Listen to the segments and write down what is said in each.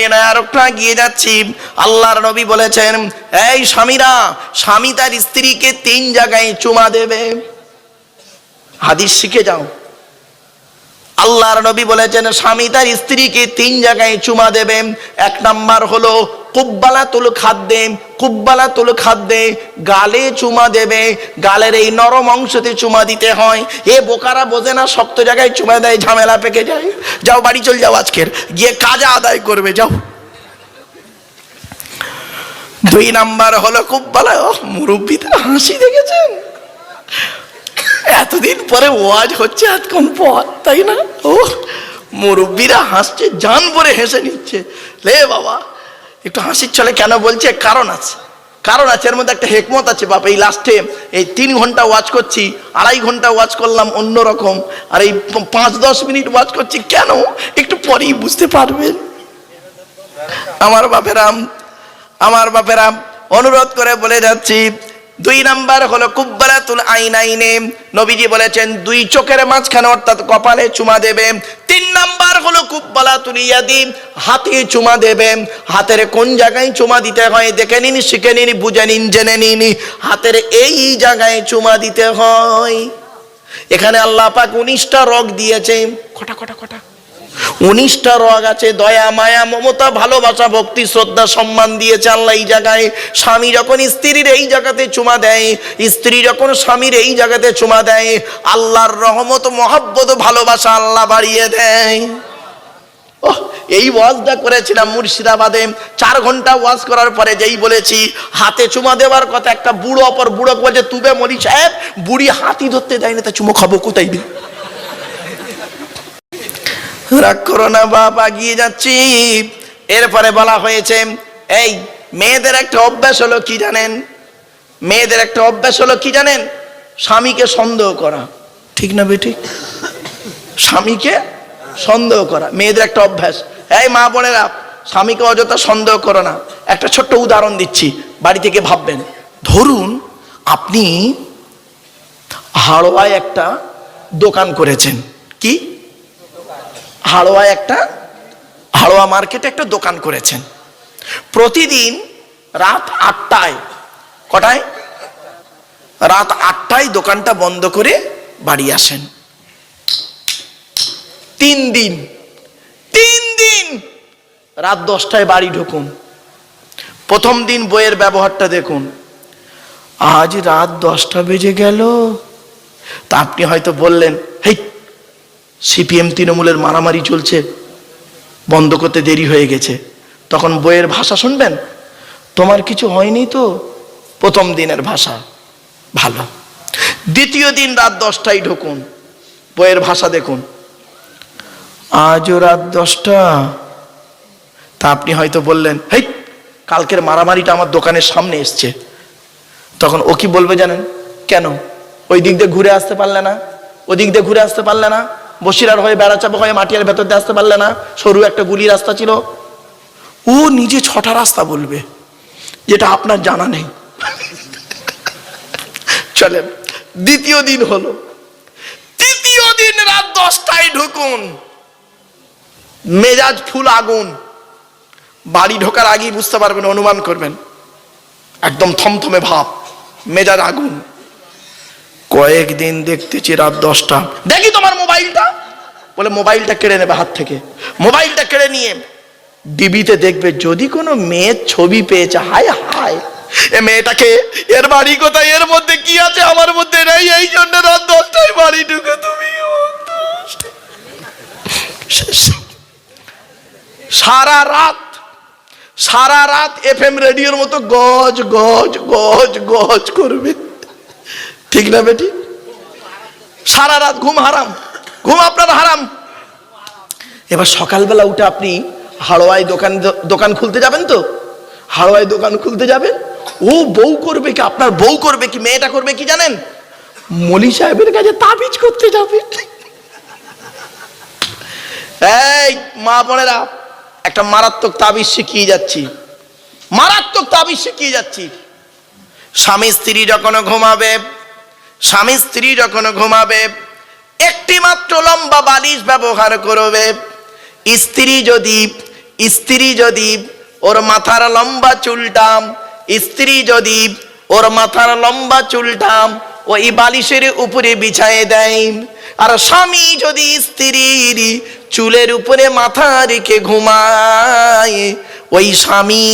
নিয়ে নয় আরেকটা এগিয়ে যাচ্ছি। আল্লাহর নবী বলেছেন, এই স্বামীরা, স্বামী তার স্ত্রীকে 3 জায়গায় চুমা দেবে। হাদিস শিখে যাও। আল্লাহর নবী বলেছেন স্বামী তার স্ত্রীকে 3 জায়গায় চুমা দেবে। 1 নাম্বার হলো কুব্বালাতুল খাদ্দে, কুব্বালাতুল খাদ্দে, গালে চুমা দেবে। গালের এই নরম অংশতে চুমা দিতে হয়। এ বোকারা বোঝে না, শক্ত জায়গায় চুমা দেয়, ঝামেলা পেকে যায়। যাও বাড়ি চল যাও, আজকের গিয়ে কাজা আদায় করবে, যাও। 2 নাম্বার হলো কুব্বালা। মুরব্বিদের হাসি দেখেছেন? এতদিন পরে ওয়াজ হচ্ছে, এতক্ষণ পর, তাই না? ও মুরব্বিরা হাসছে, জান ভরে হেসে নিচ্ছে। লে বাবা, একটু হাসির চলে কেন বলছে? কারণ আছে, কারণ আছে। এর মধ্যে একটা হেকমত আছে বাপ। এই লাস্টে এই 3 ঘন্টা ওয়াজ করছি, 2.5 ঘন্টা ওয়াজ করলাম অন্যরকম, আর এই 5-10 মিনিট ওয়াজ করছি কেন, একটু পরেই বুঝতে পারবেন। আমার বাপেরাম, আমার বাপেরাম, অনুরোধ করে বলে যাচ্ছি, 2 নাম্বার হলো কুব্বালাতুল আইনাইনে। নবীজি বলেছেন 2 চোখের মাঝখানে অর্থাৎ কপালে চুমা দেবে। 3 নাম্বার হলো কুব্বালাতুল ইয়াদি, হাতে চুমা দেবে। হাতের কোন জায়গায় চুমা দিতে হয় দেখে নিন, শিখে নিন, বুঝে নিন, জেনে নিন। হাতের এই জায়গায় চুমা দিতে হয়। এখানে আল্লাহ পাক 19টা রগ দিয়েছে। কটা কটা কটা 19টা রগ আছে। দয়া, মায়া, মমতা, ভালোবাসা, ভক্তি, শ্রদ্ধা, সম্মান দিয়েছে আল্লাহ এই জায়গায়। স্বামী যখন স্ত্রীর এই জায়গাতে চুমা দেয়, স্ত্রী যখন স্বামীর এই জায়গাতে চুমা দেয়, আল্লাহর রহমত, মহব্বত, ভালোবাসা আল্লাহ বাড়িয়ে দেয়। এই ওয়াজটা করেছিলাম মুর্শিদাবাদে। 4 ঘন্টা ওয়াজ করার পরে যেই বলেছি হাতে চুমা দেওয়ার কথা, একটা বুড়ো অপর বুড়ো বলছে, তুবে মলি সাহেব, বুড়ি হাতি ধরতে দেয় না, তা চুমো খাবো কোথায় দিন? রাগ করো না বাপ, এগিয়ে যাচ্ছি। এরপরে বলা হয়েছে, এই মেয়েদের একটা অভ্যাস হলো কি জানেন? মেয়েদের একটা অভ্যাস হলো কি জানেন? স্বামীকে সন্দেহ করা। ঠিক না বেঠিক? স্বামীকে সন্দেহ করা মেয়েদের একটা অভ্যাস। এই মা বোনেরা, স্বামীকে অযথা সন্দেহ করো না। একটা ছোট্ট উদাহরণ দিচ্ছি, বাড়ি থেকে ভাববেন। ধরুন আপনি হাড়োয়ায় একটা দোকান করেছেন। কি? হাড়োয়ায় একটা, হাড়োয়া মার্কেটে একটা দোকান করেছেন। প্রতিদিন রাত 8টায়, কটায়? রাত 8টায় দোকানটা বন্ধ করে বাড়ি আসেন। 3 দিন রাত 10টায় বাড়ি ঢুকুন। প্রথম দিন বইয়ের ব্যবহারটা দেখুন। আজ রাত 10টা বেজে গেল। তা আপনি হয়তো বললেন, হেই, সিপিএম তৃণমূলের মারামারি চলছে, বন্ধ করতে দেরি হয়ে গেছে। তখন বইয়ের ভাষা শুনবেন, তোমার কিছু হয়নি তো? প্রথম দিনের ভাষা ভালো। দ্বিতীয় দিন রাত 10টায় ঢুকুন, বইয়ের ভাষা দেখুন, আজও রাত 10টা। তা আপনি হয়তো বললেন, হেই, কালকের মারামারিটা আমার দোকানের সামনে এসছে। তখন ও কি বলবে জানেন? কেন ওই দিক দিয়ে ঘুরে আসতে পারলে না? ওদিক দিয়ে ঘুরে আসতে পারলে না? বসিরার হয়ে, বেড়াচাপা হয়ে, মাটিয়ার ভেতর দিয়ে আসতে পারলে না? সরু একটা গুলি রাস্তা ছিল। ও নিজে 6টা রাস্তা বলবে, যেটা আপনার জানা নেই। চলেন, দ্বিতীয় দিন হলো। তৃতীয় দিন রাত 10টায় ঢুকুন, মেজাজ ফুল আগুন। বাড়ি ঢোকার আগেই বুঝতে পারবেন, অনুমান করবেন, একদম থমথমে ভাব, মেজাজ আগুন। কয়েকদিন দেখতেছি রাত 10টা, দেখি তোমার মোবাইলটা, বলে মোবাইলটা কেড়ে নেবে হাত থেকে। মোবাইলটা কেড়ে নিয়ে ডিবিতে দেখবে যদি কোনো মেয়ের ছবি পেয়েছে। হায় হায়, এ মেয়েটাকে, এর বাড়ি কোথায়, এর মধ্যে কি আছে আমার মধ্যে নেই, এই জন্য রাত 10টায় বাড়ি ঢুকে তুমি। সারা রাত এফএম রেডিওর মতো গজ গজ গজ গজ করবে। ঠিক না বেটি? সারা রাত ঘুম হারাম, ঘুম আপনার হারাম। এবার সকালবেলা উঠে আপনি হাড়োয়ায় দোকান খুলতে যাবেন। তো হাড়োয়ায় দোকান খুলতে যাবেন, ও বউ করবে কি, আপনার বউ করবে কি, মেয়েটা করবে কি জানেন? মলি সাহেবের কাছে তাবিজ করতে যাবে। এই মা বোনেরা, একটা মারাত্মক তাবিজ শিখিয়ে যাচ্ছি, মারাত্মক তাবিজ শিখিয়ে যাচ্ছি। স্বামী স্ত্রী যখন ঘুমাবে, একটি মাত্র লম্বা বালিশ ব্যবহার করবে। স্ত্রী যদি স্ত্রী যদি ওর মাথার লম্বা চুলটাম, স্ত্রী যদি ওর মাথার লম্বা চুলটাম ওই বালিশের উপরে বিছায়ে দেয়, আর স্বামী যদি স্ত্রীর চুলের উপরে মাথা রেখে ঘুমায়, ওই স্বামী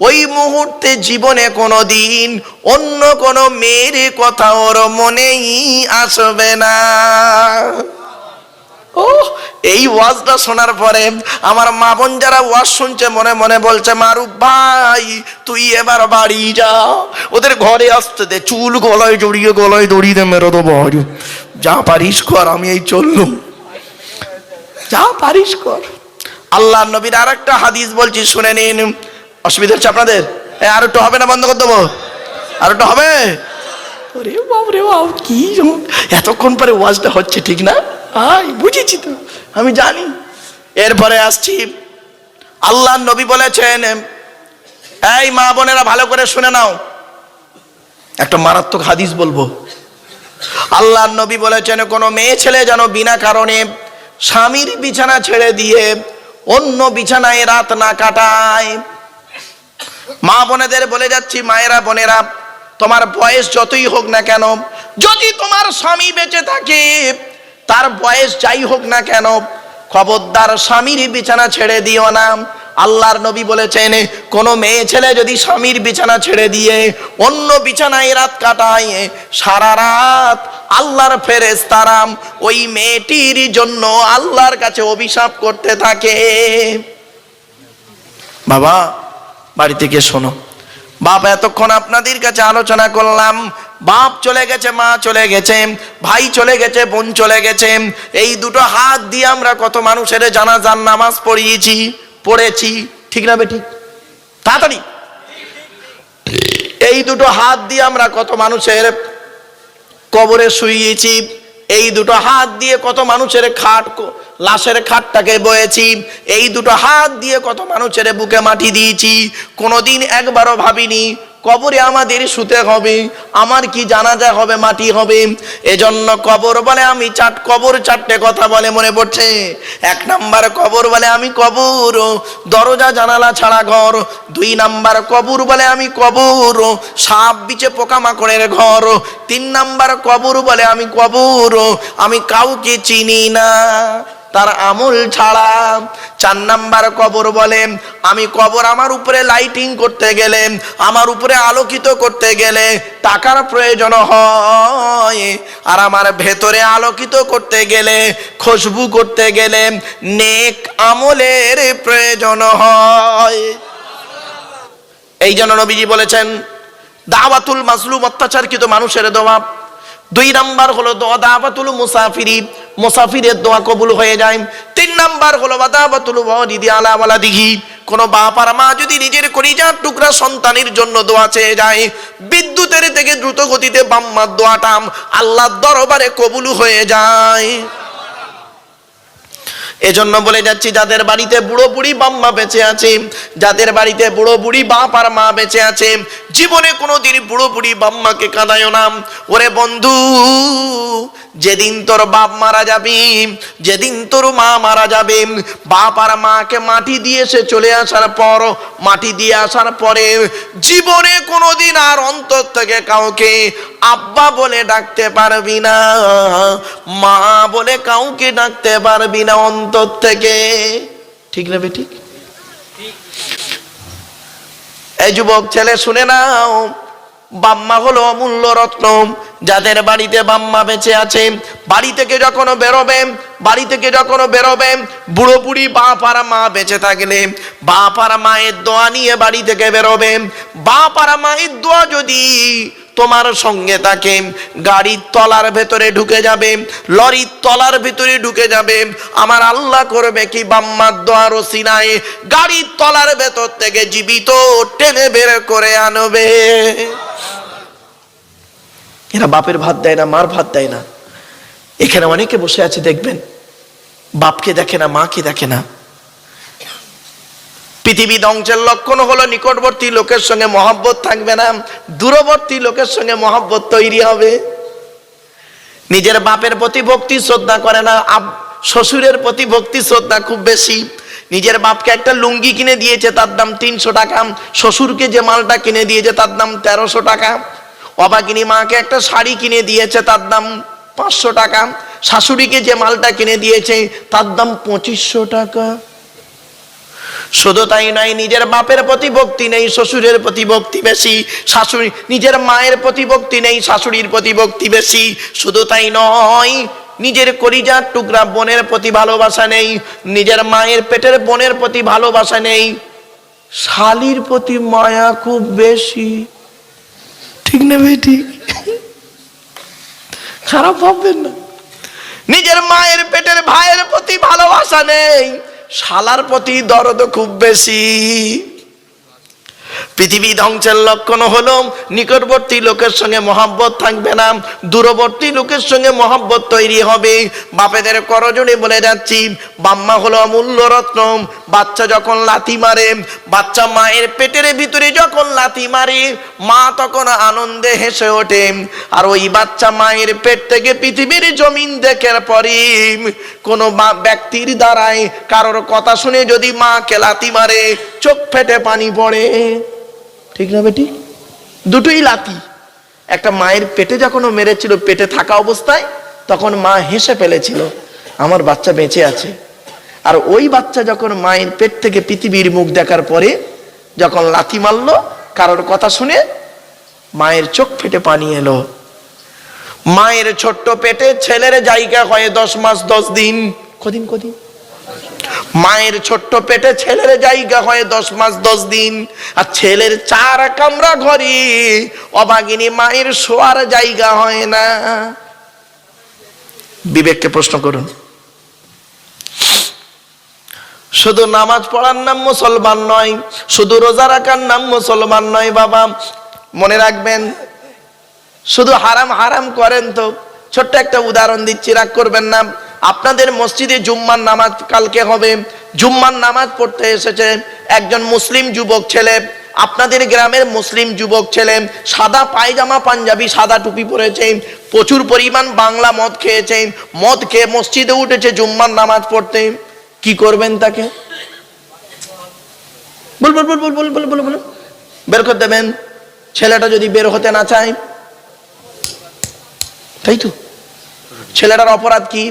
ওই মুহূর্তে জীবনে কোনোদিন অন্য কোনো মেয়ের কথা ওর মনেই আসবে না। ও এই ওয়াজটা শোনার পরে আমার মা বোন যারা ওয়াজ শুনছে মনে মনে বলছে, মারুফ ভাই তুই এবার বাড়ি যা, ওদের ঘরে আসতে দে, চুল গলায় জড়িয়ে দে মেরো তো বাড়ি, যা পারিস কর, আমি এই চললুম, যা পারিস কর। আল্লাহ নবীর আর একটা হাদিস বলছি, শুনে নিন। অসুবিধা হচ্ছে আপনাদের? আর একটু হবে না? বন্ধ করে দেবো? আর একটু হবে? ওরে বাপ রে বাপ, কি এতক্ষণ পরে ওয়াজটা হচ্ছে, ঠিক না? বুঝেছি তো, আমি জানি। এরপরে আসছি, আল্লাহ নবী বলেছেন, এই মা বোনেরা ভালো করে শুনে নাও, একটা মারাত্মক হাদিস বলবো। আল্লাহ নবী বলেছেন, কোনো মেয়ে ছেলে যেন বিনা কারণে স্বামীর বিছানা ছেড়ে দিয়ে অন্য বিছানায় রাত না কাটায়। মা বোনেদের বলে যাচ্ছি, মায়েরা বোনেরা, তোমার বয়স যতই হোক না কেন, যদি তোমার স্বামী বেঁচে থাকে, তার বয়স যাই হোক না কেন, খবরদার স্বামীর বিছানা ছেড়ে দিও না। আল্লাহর নবী বলেছেন, কোন মেয়ে ছেলে যদি স্বামীর বিছানা ছেড়ে দিয়ে অন্য বিছানায় রাত কাটায়, সারা রাত আল্লাহর ফেরেশতারা ওই মেয়েটির জন্য আল্লাহর কাছে অভিশাপ করতে থাকে। বাবা বাড়ি থেকে শোনো, বাপ এতক্ষণ আপনাদের কাছে আলোচনা করলাম, বাপ চলে গেছে, মা চলে গেছে, ভাই চলে গেছে, বোন চলে গেছে, এই দুটো হাত দিয়ে আমরা কত মানুষের জানাজার নামাজ পড়েছি, ঠিক না বেটি? তাড়াতাড়ি, এই দুটো হাত দিয়ে আমরা কত মানুষের কবরে শুইয়েছি, এই দুটো হাত দিয়ে কত মানুষের লাশের খাটটাকে বয়েছি, এই দুটো হাত দিয়ে কত মানুষের বুকে মাটি দিয়েছি। কোনোদিন একবারও ভাবিনি কবরে আমাদের শুতে হবে, আমার কি জানাজা হবে, মাটি হবে। এজন্য কবর বলে আমি কবর চারটে কথা বলে মনে পড়ছে। এক নাম্বার কবর বলে আমি কবর, দরজা জানালা ছাড়া ঘর। দুই নাম্বার কবর বলে আমি কবর, সাপ বিছে পোকামাকড়ের ঘর। তিন নাম্বার কবর বলে আমি কবর, আমি কাউকে চিনি না তার আমল ছাড়া। চার নাম্বার কবর বলে আমি কবর আমার উপরে লাইটিং করতে গেলে, আমার উপরে আলোকিত করতে গেলে টাকার প্রয়োজন হয়, আর আমার ভেতরে আলোকিত করতে গেলে, খুশবু করতে গেলে নেক আমলের প্রয়োজন হয়। এই জন্য নবীজি বলেছেন, দাওয়াতুল মাজলুম, অত্যাচারকৃত মানুষের দোয়া। দুই নাম্বার হলো দাওয়াতুল মুসাফিরি, মুসাফিরের দোয়া কবুল হয়ে যায়। তিন নাম্বার হলো দাওয়াতুল ওয়ালিদি আলা ওয়ালাদিহি, কোন বাপ আর মা যদি নিজের কলিজার টুকরা সন্তানের জন্য দোয়া চেয়ে যায়, বিদ্যুতের থেকে দ্রুত গতিতে বাম্মার দোয়াটা আল্লাহর দরবারে কবুল হয়ে যায়। এজন্য বলে যাচ্ছি, যাদের বাড়িতে বুড়ো বুড়ি বাম্মা বেঁচে আছে, যাদের বাড়িতে বুড়ো বুড়ি বাপ আর মা বেঁচে আছে, জীবনে কোনোদিন বুড়ো বুড়ি বাম্মাকে কাঁদায় না। ওরে বন্ধু, যেদিন তোর বাপ মারা যাবে, যেদিন তোর মা মারা যাবে, বাপ আর মাকে মাটি দিয়ে সে চলে আসার পর, মাটি দিয়ে আসার পরে জীবনে কোনোদিন আর অন্তর থেকে কাউকে আব্বা বলে ডাকতে পারবি না, মা বলে কাউকে ডাকতে পারবি না অন্তর থেকে, ঠিক না বেঠিক? এই যুবক ছেলে শুনে নাও, বাম্মা হলো অমূল্য রত্ন। যাদের বাড়িতে বাম্মা বেঁচে আছে, বাড়ি থেকে যখন বেরোবে, বুড়ো বুড়ি বাপ আর মা বেঁচে থাকলে বাপ আর মায়ের দোয়া নিয়ে বাড়ি থেকে বেরোবে। বাপ আর মায়ের দোয়া যদি তোমার সঙ্গে থাকে, গাড়ির তলার ভেতরে ঢুকে যাবে, লরির তলার ভেতরে ঢুকে যাবে। আমার আল্লাহ করবে কি, বাম্মার দোয়ার ওসিলায় গাড়ির তলার ভেতর থেকে জীবিত টেনে বের করে আনবে। এরা বাপের ভাত দেয় না, মার ভাত দেয় না। এখানে অনেকে বসে আছে দেখবেন, বাপকে দেখে না, মাকে দেখে না। পৃথিবী ধ্বংসের লক্ষণ হলো নিকটবর্তী লোকের সঙ্গে মহব্বত থাকবে না, দূরবর্তী লোকের সঙ্গে মহব্বত তৈরি হবে। নিজের বাপের প্রতি ভক্তি শ্রদ্ধা করে না, শ্বশুরের প্রতি ভক্তি শ্রদ্ধা খুব বেশি। নিজের বাপকে একটা লুঙ্গি কিনে দিয়েছে, তার দাম 300 টাকা। শ্বশুরকে যে মালটা কিনে দিয়েছে তার দাম 1300 টাকা। অভাগিনী মাকে একটা শাড়ি কিনে দিয়েছে, তার দাম 500 টাকা। শাশুড়িকে যে মালটা কিনে দিয়েছে তার দাম 2500 টাকা। শুধু তাই নয়, নিজের বাপের প্রতি ভক্তি নেই, শ্বশুরের প্রতি ভক্তি বেশি। শাশুড়ি, নিজের মায়ের প্রতি ভক্তি নেই, শাশুড়ির প্রতি ভক্তি বেশি। শুধু তাই নয়, নিজের কলিজার টুকরা বোনের প্রতি ভালোবাসা নেই, নিজের মায়ের পেটের বোনের প্রতি ভালোবাসা নেই, শালির প্রতি মায়া খুব বেশি। ঠিক না বেটি? খারাপ ভাববেন না। নিজের মায়ের পেটের ভাইয়ের প্রতি ভালোবাসা নেই, শালার প্রতি দরদ খুব বেশি। পৃথিবী ধ্বংসের লক্ষণ হলো নিকটবর্তী লোকের সঙ্গে মহব্বত থাকবে না, দূরবর্তী লোকের সঙ্গে মহব্বত তৈরি হবে। বাপেদের করজোড়ে বলে যাচ্ছি, বাম্মা হলো অমূল্য রত্ন। বাচ্চা যখন লাথি মারে, বাচ্চা মায়ের পেটের ভিতরে যখন লাথি মারে, মা তখন আনন্দে হেসে ওঠে। আর ওই বাচ্চা মায়ের পেট থেকে পৃথিবীর জমিন দেখার পরে কোনো ব্যক্তির দ্বারায় কারোর কথা শুনে যদি মাকে লাথি মারে, চোখ ফেটে পানি পড়ে। ঠিক না বেটি? দুটোই লাথি। একটা মায়ের পেটে যখন ও মেরেছিল, পেটে থাকা অবস্থায়, তখন মা হেসে ফেলেছিল, আমার বাচ্চা বেঁচে আছে। আর ওই বাচ্চা যখন মায়ের পেট থেকে পৃথিবীর মুখ দেখার পরে যখন লাথি মারলো, কারোর কথা শুনে মায়ের চোখ ফেটে পানি এলো। মায়ের ছোট্ট পেটে ছেলের জায়গা হয় 10 মাস 10 দিন। কদিন মায়ের ছোট্ট পেটে ছেলের জায়গা হয় 10 মাস 10 দিন। আর ছেলের 4 কামরা ঘরে অভাগিনী মায়ের শোয়ার জায়গা হয় না। বিবেককে প্রশ্ন করুন। শুধু নামাজ পড়ার নাম মুসলমান নয়, শুধু রোজা রাখার নাম মুসলমান নয় বাবা। মনে রাখবেন, শুধু হারাম হারাম করেন তো। ছোট্ট একটা উদাহরণ দিচ্ছি, রাগ করবেন না। আপনাদের মসজিদে জুম্মার নামাজ কালকে হবে। জুম্মার নামাজ পড়তে এসেছে একজন মুসলিম যুবক ছেলে, আপনাদের গ্রামের মুসলিম যুবক ছেলে, সাদা পায়জামা পাঞ্জাবি, সাদা টুপি পরেছে, প্রচুর পরিমাণ বাংলা মদ খেয়েছে, মদ খেয়ে মসজিদে উঠেছে জুম্মার নামাজ পড়তে। কি করবেন তাকে? বল বল বল বল বল বল বল বের করে দেবেন। ছেলেটা যদি বের হতে না চায়, তাই তো ছেলেটার অপরাধ কি?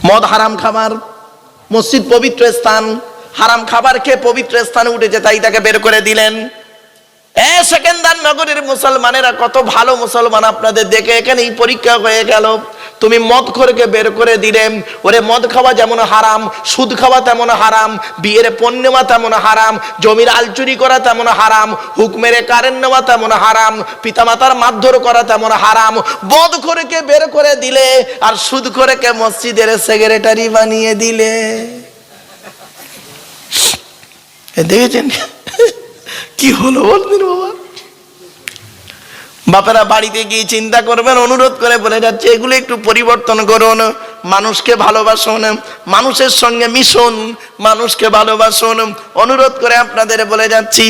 মদ হারাম খাবার, মসজিদ পবিত্র স্থান, হারাম খাবার খেয়ে পবিত্র স্থানে উঠেছে, তাই তাকে বের করে দিলেন। সেকেন্দার নগরের মুসলমানেরা কত ভালো মুসলমান, আপনাদের দেখে এখানেই পরীক্ষা হয়ে গেল। তুমি মদ খোরকে বের করে দিলে। ওরে মদ খাওয়া যেমন হারাম, সুদ খাওয়া তেমন হারাম, বিয়ের পণ নেওয়া তেমন হারাম, জমির আলচুরি করা তেমন হারাম, হুক মেরে কারেন্ট নেওয়া তেমন হারাম, পিতামাতার মারধর করা তেমন হারাম। মদ খোরকে বের করে দিলে, আর সুদ খোরকে মসজিদের সেক্রেটারি বানিয়ে দিলে। দেখেছেন কি হলো বলবেন বাবা? বাপেরা বাড়িতে গিয়ে চিন্তা করবেন, অনুরোধ করে বলে যাচ্ছে এগুলো একটু পরিবর্তন করুন। মানুষকে ভালোবাসুন, মানুষের সঙ্গে মিশুন, মানুষকে ভালোবাসুন। অনুরোধ করে আপনাদের বলে যাচ্ছি,